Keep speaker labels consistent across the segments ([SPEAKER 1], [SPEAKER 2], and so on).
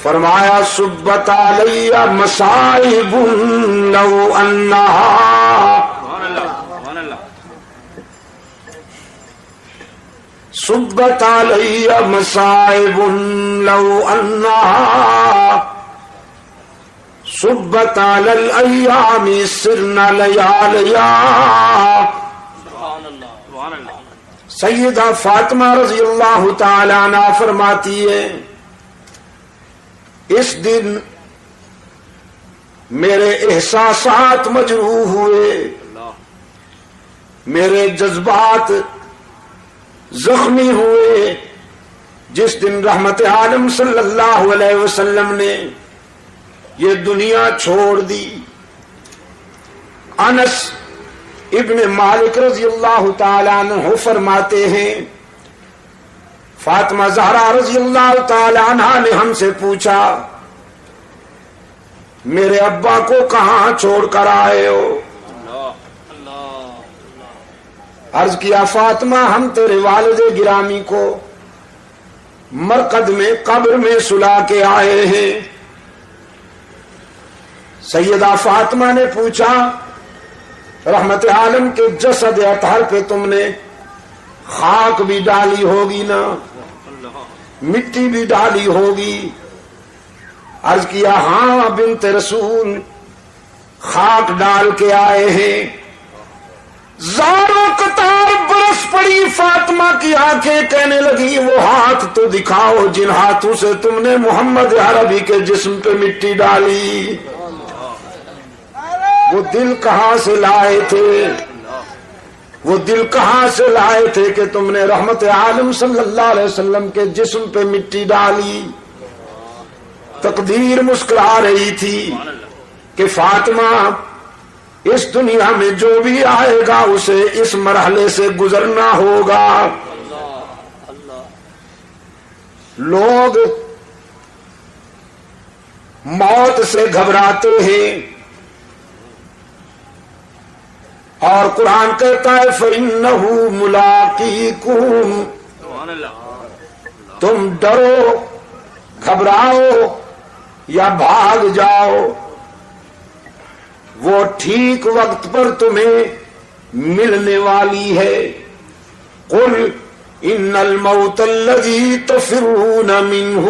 [SPEAKER 1] فرمایا صبت علی مصائب لو انہا صبت علی مصائب لو انہا صبت علی الایام سرنا لیالیا. سیدہ فاطمہ رضی اللہ تعالی عنہ فرماتی ہے اس دن میرے احساسات مجروح ہوئے، میرے جذبات زخمی ہوئے، جس دن رحمت عالم صلی اللہ علیہ وسلم نے یہ دنیا چھوڑ دی. انس ابن مالک رضی اللہ تعالیٰ عنہ فرماتے ہیں فاطمہ زہرا رضی اللہ تعالیٰ عنہ نے ہم سے پوچھا میرے ابا کو کہاں چھوڑ کر آئے ہو؟ عرض کیا فاطمہ ہم تیرے والد گرامی کو مرقد میں قبر میں سلا کے آئے ہیں. سیدہ فاطمہ نے پوچھا رحمت عالم کے جسد اطہر پہ تم نے خاک بھی ڈالی ہوگی نا، مٹی بھی ڈالی ہوگی؟ عرض کیا ہاں بنت رسول خاک ڈال کے آئے ہیں. زاروں قطار برس پڑی فاطمہ کی آنکھیں، کہنے لگی وہ ہاتھ تو دکھاؤ جن ہاتھوں سے تم نے محمد عربی کے جسم پہ مٹی ڈالی. وہ دل کہاں سے لائے تھے، وہ دل کہاں سے لائے تھے کہ تم نے رحمت عالم صلی اللہ علیہ وسلم کے جسم پہ مٹی ڈالی؟ تقدیر مسکرا رہی تھی کہ فاطمہ اس دنیا میں جو بھی آئے گا اسے اس مرحلے سے گزرنا ہوگا. لوگ موت سے گھبراتے ہیں اور قرآن کہتا ہے فَإِنَّهُ مُلَاقِيكُمْ. تم ڈرو، گھبراؤ یا بھاگ جاؤ، وہ ٹھیک وقت پر تمہیں ملنے والی ہے. قُلْ إِنَّ الْمَوْتَ الَّذِي تَفِرُّونَ مِنْهُ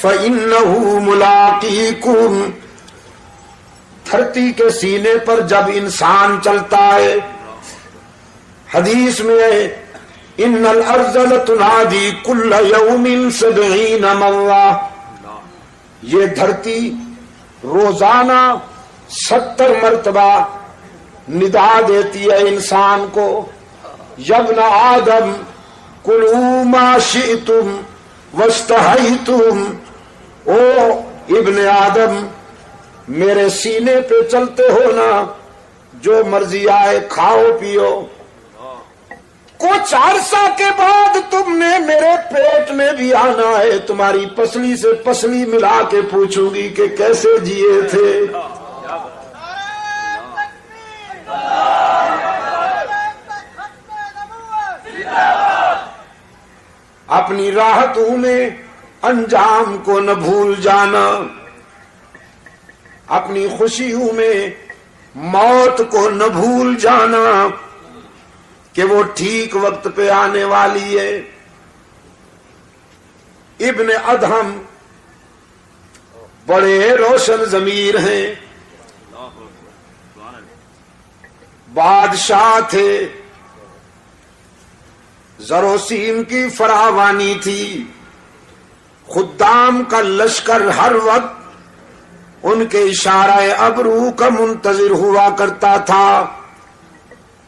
[SPEAKER 1] فَإِنَّهُ مُلَاقِيكُمْ. دھرتی کے سینے پر جب انسان چلتا ہے، حدیث میں ہے ان الارض لتنادی کل یوم 70 مرہ، یہ دھرتی روزانہ 70 مرتبہ ندا دیتی ہے انسان کو، یابن آدم کلوا ما شئتم واستحیتم. او ابن آدم میرے سینے پہ چلتے ہو نا، جو مرضی آئے کھاؤ پیو. کچھ عرصہ کے بعد تم نے میرے پیٹ میں بھی آنا ہے، تمہاری پسلی سے پسلی ملا کے پوچھوں گی کہ کیسے جیے تھے. اپنی راحتوں میں انجام کو نہ بھول جانا، اپنی خوشیوں میں موت کو نہ بھول جانا کہ وہ ٹھیک وقت پہ آنے والی ہے. ابن ادہم بڑے روشن ضمیر ہیں، بادشاہ تھے، زر و سیم کی فراوانی تھی، خدام کا لشکر ہر وقت ان کے اشارہ ابرو کا منتظر ہوا کرتا تھا.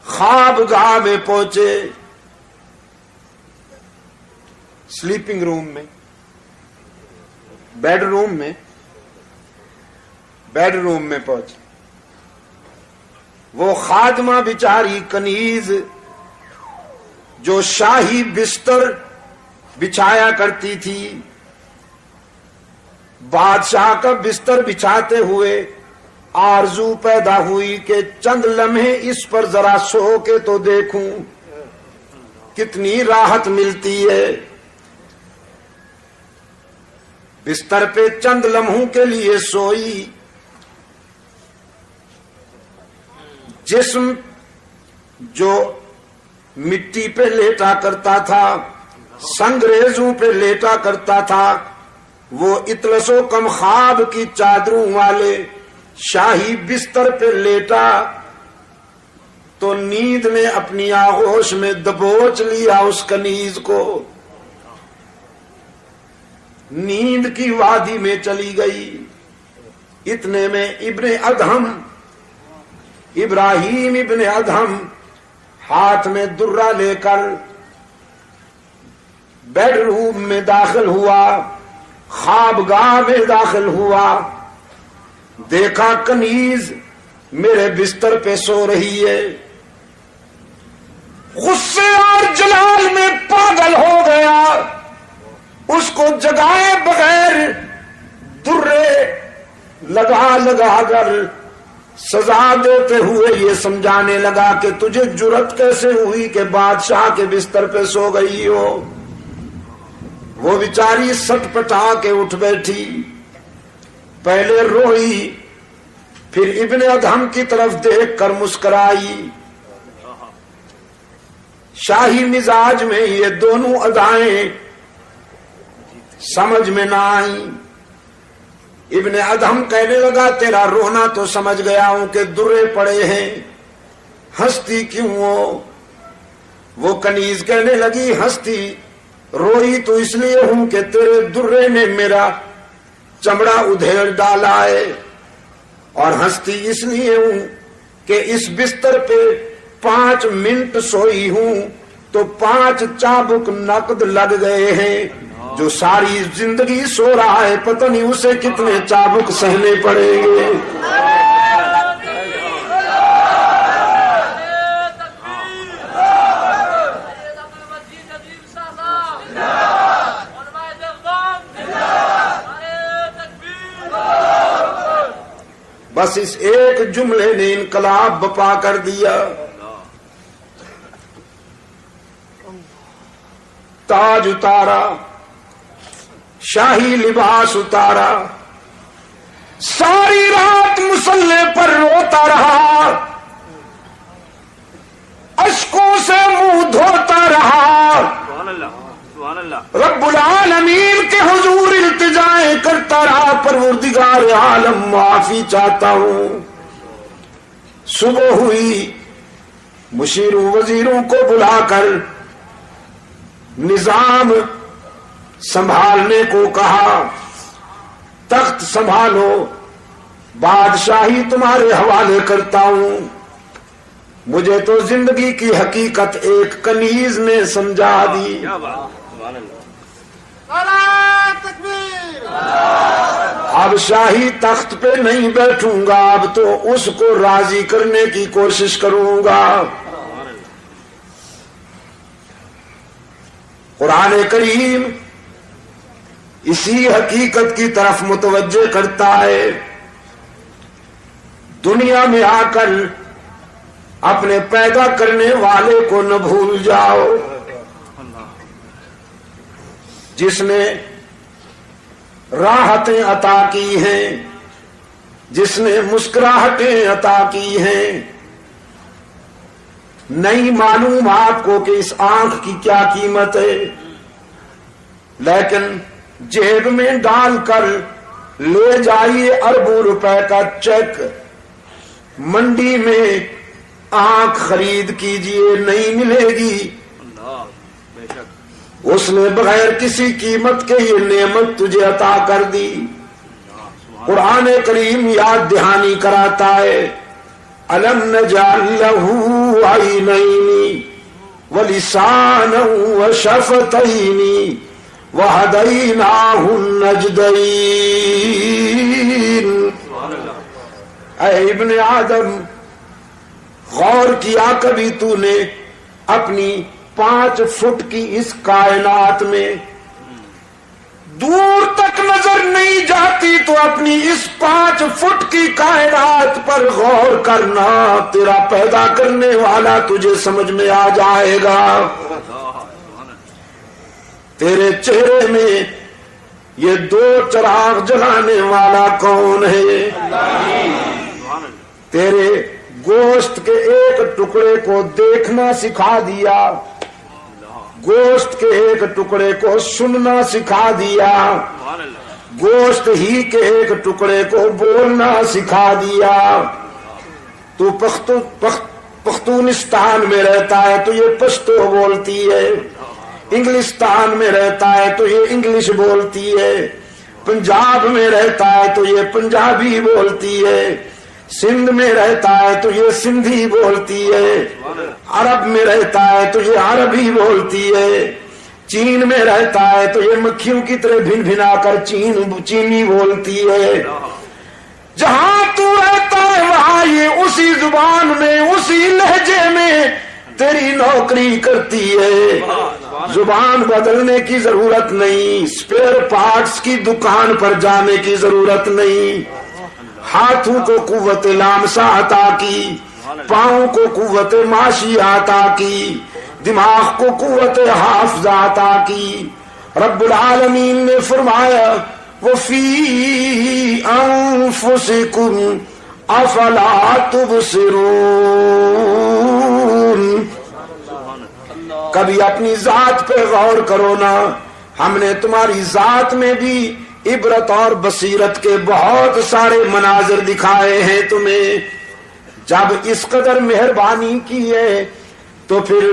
[SPEAKER 1] خواب گاہ میں پہنچے، سلیپنگ روم میں، بیڈ روم میں پہنچے. وہ خادمہ بیچاری کنیز جو شاہی بستر بچھایا کرتی تھی، بادشاہ کا بستر بچھاتے ہوئے آرزو پیدا ہوئی کہ چند لمحے اس پر ذرا سو کے تو دیکھوں کتنی راحت ملتی ہے. بستر پہ چند لمحوں کے لیے سوئی. جسم جو مٹی پہ لیٹا کرتا تھا، سنگریزوں پہ لیٹا کرتا تھا، وہ اطلس و کم خواب کی چادروں والے شاہی بستر پہ لیٹا تو نیند نے اپنی آغوش میں دبوچ لیا اس کنیز کو. نیند کی وادی میں چلی گئی. اتنے میں ابراہیم ابن ادہم ہاتھ میں درہ لے کر بیڈ روم میں داخل ہوا، خوابگاہ میں داخل ہوا. دیکھا کنیز میرے بستر پہ سو رہی ہے. غصے اور جلال میں پاگل ہو گیا. اس کو جگائے بغیر درے لگا لگا کر سزا دیتے ہوئے یہ سمجھانے لگا کہ تجھے جرت کیسے ہوئی کہ بادشاہ کے بستر پہ سو گئی ہو. وہ بیچاری سٹ پٹا کے اٹھ بیٹھی. پہلے روئی، پھر ابن ادہم کی طرف دیکھ کر مسکرائی. شاہی مزاج میں یہ دونوں ادائیں سمجھ میں نہ آئیں. ابن ادہم کہنے لگا تیرا رونا تو سمجھ گیا ہوں کہ درے پڑے ہیں، ہنستی کیوں ہو؟ وہ کنیز کہنے لگی ہنستی روئی تو اس لیے ہوں کہ تیرے درے نے میرا چمڑا ادھیڑ ڈالا ہے، اور ہنستی اس لیے ہوں کہ اس بستر پہ 5 منٹ سوئی ہوں تو 5 چابک نقد لگ گئے ہیں. جو ساری زندگی سو رہا ہے پتہ نہیں اسے کتنے چابک سہنے پڑیں گے. بس اس ایک جملے نے انقلاب بپا کر دیا. تاج اتارا، شاہی لباس اتارا، ساری رات مصلے پر روتا رہا، اشکوں سے منہ دھوتا رہا، رب العالمین کے حضور التجائیں کرتا رہا، پروردگار عالم معافی چاہتا ہوں. صبح ہوئی، مشیروں وزیروں کو بلا کر نظام سنبھالنے کو کہا. تخت سنبھالو، بادشاہی تمہارے حوالے کرتا ہوں. مجھے تو زندگی کی حقیقت ایک کنیز نے سمجھا دی. اب شاہی تخت پہ نہیں بیٹھوں گا، اب تو اس کو راضی کرنے کی کوشش کروں گا. قرآن کریم اسی حقیقت کی طرف متوجہ کرتا ہے. دنیا میں آ کر اپنے پیدا کرنے والے کو نہ بھول جاؤ، جس نے راحتیں عطا کی ہیں، جس نے مسکراہٹیں عطا کی ہیں. نہیں معلوم آپ کو کہ اس آنکھ کی کیا قیمت ہے، لیکن جیب میں ڈال کر لے جائیے اربوں روپے کا چیک، منڈی میں آنکھ خرید کیجئے نہیں ملے گی. اس نے بغیر کسی قیمت کے یہ نعمت تجھے عطا کر دی. قرآن کریم یاد دہانی کراتا ہے، أَلَمْ نَجْعَلْ لَهُ عَيْنَيْنِ وَلِسَانًا وَشَفَتَيْنِ وَهَدَيْنَاهُ النَّجْدَيْنِ. اے ابن آدم، غور کیا کبھی تو نے اپنی 5 فٹ کی اس کائنات میں دور تک نظر نہیں جاتی تو اپنی اس 5 فٹ کی کائنات پر غور کرنا، تیرا پیدا کرنے والا تجھے سمجھ میں آ جائے گا. تیرے چہرے میں یہ دو چراغ جلانے والا کون ہے؟ تیرے گوشت کے ایک ٹکڑے کو دیکھنا سکھا دیا، گوشت کے ایک ٹکڑے کو سننا سکھا دیا، گوشت ہی کے ایک ٹکڑے کو بولنا سکھا دیا۔ تو پختونستان میں رہتا ہے تو یہ پشتو بولتی ہے، انگلستان میں رہتا ہے تو یہ انگلش بولتی ہے، پنجاب میں رہتا ہے تو یہ پنجابی بولتی ہے، سندھ میں رہتا ہے تو یہ سندھی بولتی ہے، عرب میں رہتا ہے تو یہ عربی بولتی ہے، چین میں رہتا ہے تو یہ مکھیوں کی طرح بھن بھنا کر چینی بولتی ہے۔ جہاں تو رہتا ہے وہاں یہ اسی زبان میں اسی لہجے میں تیری نوکری کرتی ہے۔ زبان بدلنے کی ضرورت نہیں، اسپیئر پارٹس کی دکان پر جانے کی ضرورت نہیں۔ ہاتھوں کو قوت لامسا عطا کی، پاؤں کو قوت ماشی عطا کی، دماغ کو قوت حافظہ عطا کی۔ رب العالمین نے فرمایا وَفِي أَنفُسِكُمْ أَفَلَا تُبْصِرُونَ۔ کبھی اپنی ذات پہ غور کرو نا، ہم نے تمہاری ذات میں بھی عبرت اور بصیرت کے بہت سارے مناظر دکھائے ہیں تمہیں۔ جب اس قدر مہربانی کی ہے تو پھر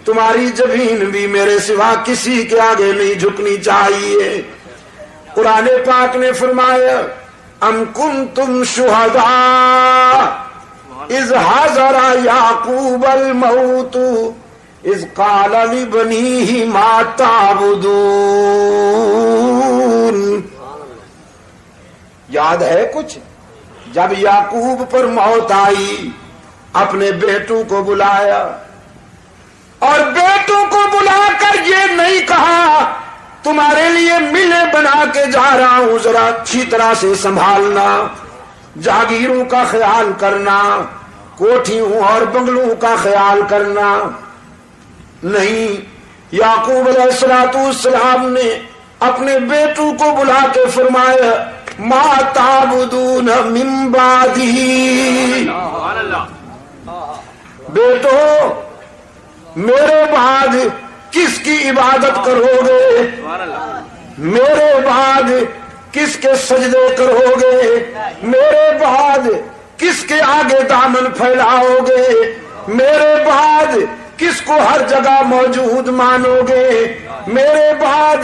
[SPEAKER 1] تمہاری جبین بھی میرے سوا کسی کے آگے نہیں جھکنی چاہیے۔ قرآن پاک نے فرمایا ام کنتم شہداء اذ حضر یعقوب الموت اذ قال لبنیہ ما تعبدون۔ یاد ہے کچھ؟ جب یعقوب پر موت آئی اپنے بیٹوں کو بلایا اور بیٹوں کو بلا کر یہ نہیں کہا تمہارے لیے ملیں بنا کے جا رہا ہوں، ذرا اچھی طرح سے سنبھالنا، جاگیروں کا خیال کرنا، کوٹھیوں اور بنگلوں کا خیال کرنا۔ نہیں، یعقوب علیہ السلام نے اپنے بیٹوں کو بلا کے فرمایا ما تعبدون من بعدی، بیٹو میرے بعد کس کی عبادت کرو گے، میرے بعد کس کے سجدے کرو گے، میرے بعد کس کے آگے دامن پھیلاؤ گے، میرے بعد کس کو ہر جگہ موجود مانو گے، میرے بعد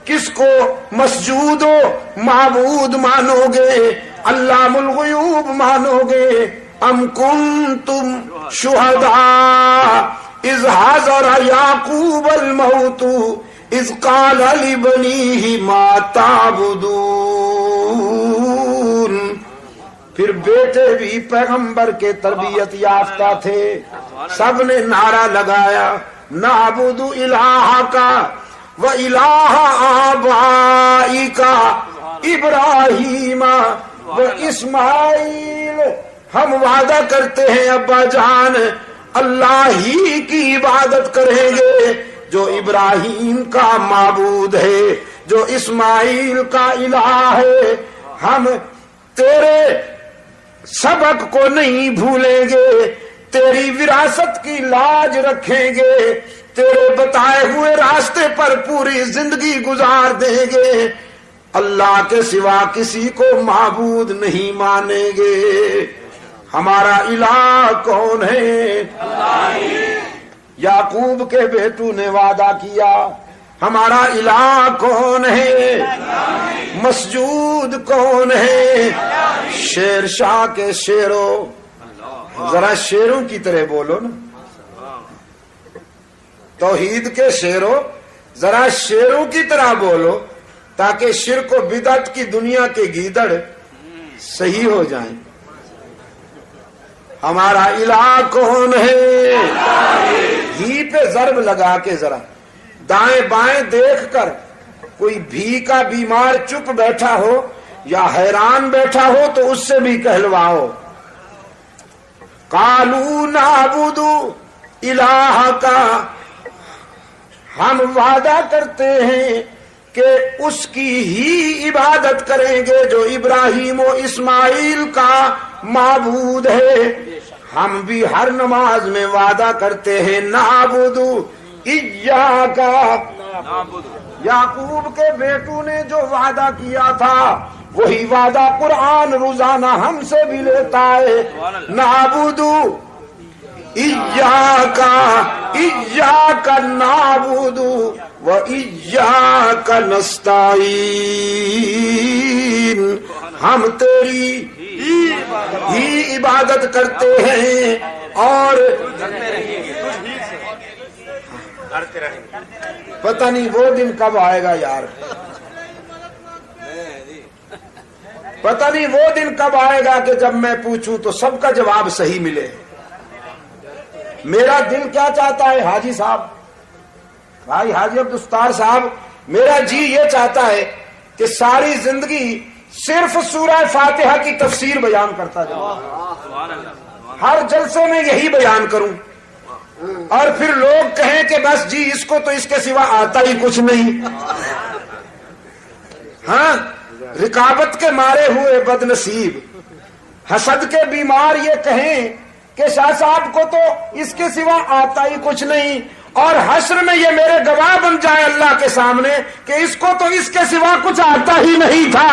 [SPEAKER 1] کس کو مسجود و معبود مانو گے، علام الغیوب مانو گے۔ ام کنتم شہداء اذ حضر یعقوب الموت اذ قال لبنیہ ما تعبدون۔ پھر بیٹے بھی پیغمبر کے تربیت یافتہ تھے، سب نے نعرہ لگایا نعبد الہک و الہ آبائک ابراہیم و اسماعیل، ہم وعدہ کرتے ہیں ابا جان اللہ ہی کی عبادت کریں گے جو ابراہیم کا معبود ہے، جو اسماعیل کا الہ ہے۔ ہم تیرے سبق کو نہیں بھولیں گے، تیری وراثت کی لاج رکھیں گے، تیرے بتائے ہوئے راستے پر پوری زندگی گزار دیں گے، اللہ کے سوا کسی کو معبود نہیں مانیں گے۔ ہمارا الہ کون ہے؟ یعقوب کے بیٹوں نے وعدہ کیا ہمارا الہ کون ہے؟ مسجود کون ہے؟ شیر شاہ کے شیروں، ذرا شیروں کی طرح بولو نا، توحید کے شیروں ذرا شیروں کی طرح بولو تاکہ شرک و بدعت کی دنیا کے گیدڑ صحیح ہو جائیں۔ ہمارا الہ کون ہے؟ ہی پہ ضرب لگا کے ذرا دائیں بائیں دیکھ کر کوئی بھی کا بیمار چپ بیٹھا ہو یا حیران بیٹھا ہو تو اس سے بھی کہلواؤ قالوا نعبد الہک، ہم وعدہ کرتے ہیں کہ اس کی ہی عبادت کریں گے جو ابراہیم و اسماعیل کا معبود ہے۔ ہم بھی ہر نماز میں وعدہ کرتے ہیں نعبد ایاک، یعقوب کے بیٹوں نے جو وعدہ کیا تھا وہی وعدہ قرآن روزانہ ہم سے بھی لیتا ہے، نعبد ایاک، ایاک نعبد و ایاک نستعین، ہم تیری ہی عبادت کرتے ہیں اور پتہ نہیں وہ دن کب آئے گا یار، پتہ نہیں وہ دن کب آئے گا کہ جب میں پوچھوں تو سب کا جواب صحیح ملے۔ میرا دل کیا چاہتا ہے حاجی صاحب، بھائی حاجی عبدالستار صاحب، میرا جی یہ چاہتا ہے کہ ساری زندگی صرف سورہ فاتحہ کی تفسیر بیان کرتا جاؤں، ہر جلسے میں یہی بیان کروں، اور پھر لوگ کہیں کہ بس جی اس کو تو اس کے سوا آتا ہی کچھ نہیں۔ ہاں، رکابت کے مارے ہوئے بد نصیب، حسد کے بیمار یہ کہیں کہ شاہ صاحب کو تو اس کے سوا آتا ہی کچھ نہیں، اور حشر میں یہ میرے گواہ بن جائے اللہ کے سامنے کہ اس کو تو اس کے سوا کچھ آتا ہی نہیں تھا۔